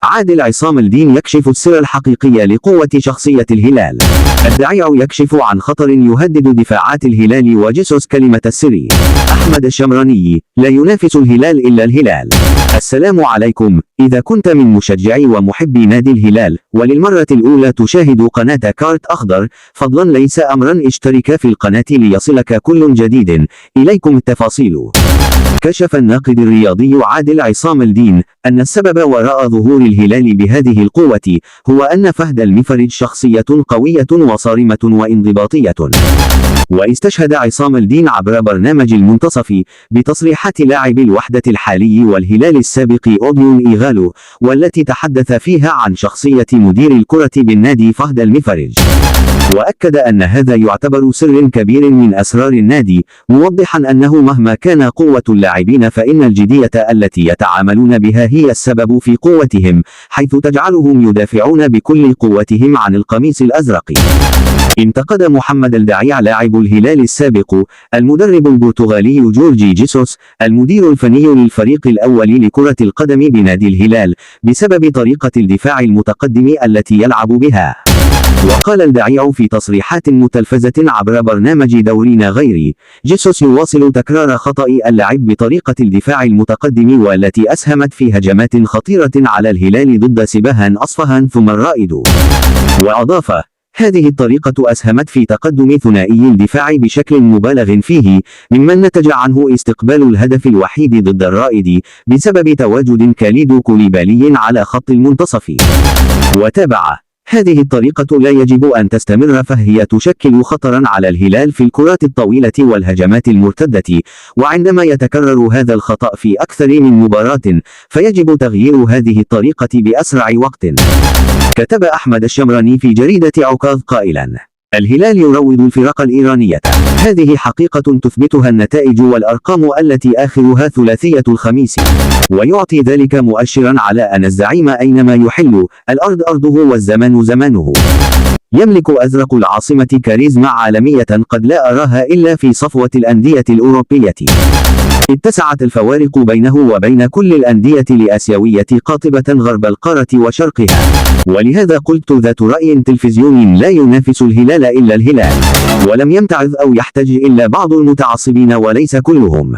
عادل عصام الدين يكشف السر الحقيقي لقوة شخصية الهلال. الدعيع يكشف عن خطر يهدد دفاعات الهلال وجيسوس كلمة السر. أحمد الشمراني: لا ينافس الهلال إلا الهلال. السلام عليكم. إذا كنت من مشجعي ومحبي نادي الهلال وللمرة الأولى تشاهد قناة كارت أخضر، فضلا ليس أمرا اشترك في القناة ليصلك كل جديد. إليكم التفاصيل. كشف الناقد الرياضي عادل عصام الدين أن السبب وراء ظهور الهلال بهذه القوة هو أن فهد المفرج شخصية قوية وصارمة وانضباطية. واستشهد عصام الدين عبر برنامج المنتصف بتصريحات لاعب الوحدة الحالي والهلال السابق أوديون إيغالو، والتي تحدث فيها عن شخصية مدير الكرة بالنادي فهد المفرج. وأكد أن هذا يعتبر سر كبير من أسرار النادي، موضحا أنه مهما كان قوة اللاعبين فإن الجدية التي يتعاملون بها هي السبب في قوتهم، حيث تجعلهم يدافعون بكل قوتهم عن القميص الأزرق. انتقد محمد الدعيع لاعب الهلال السابق المدرب البرتغالي جورجي جيسوس المدير الفني للفريق الأول لكرة القدم بنادي الهلال بسبب طريقة الدفاع المتقدم التي يلعب بها. وقال الدعيع في تصريحات متلفزة عبر برنامج دورينا غيري: جيسوس يواصل تكرار خطأ اللعب بطريقة الدفاع المتقدم والتي أسهمت في هجمات خطيرة على الهلال ضد سباهان أصفهان ثم الرائد. وأضاف: هذه الطريقة أسهمت في تقدم ثنائي الدفاع بشكل مبالغ فيه، ممن نتج عنه استقبال الهدف الوحيد ضد الرائد بسبب تواجد كاليدو كوليبالي على خط المنتصف. وتابع: هذه الطريقة لا يجب أن تستمر، فهي تشكل خطرا على الهلال في الكرات الطويلة والهجمات المرتدة، وعندما يتكرر هذا الخطأ في أكثر من مباراة فيجب تغيير هذه الطريقة بأسرع وقت. كتب أحمد الشمراني في جريدة عكاظ قائلا: الهلال يروض الفرق الإيرانية. هذه حقيقة تثبتها النتائج والأرقام التي آخرها ثلاثية الخميس، ويعطي ذلك مؤشرا على أن الزعيم أينما يحل الأرض أرضه والزمان زمانه. يملك أزرق العاصمة كاريزما عالمية قد لا أراها إلا في صفوة الأندية الأوروبية. اتسعت الفوارق بينه وبين كل الأندية الآسيوية قاطبة غرب القارة وشرقها، ولهذا قلت ذات رأي تلفزيوني: لا ينافس الهلال إلا الهلال. ولم يمتعظ أو يحتج إلا بعض المتعصبين وليس كلهم.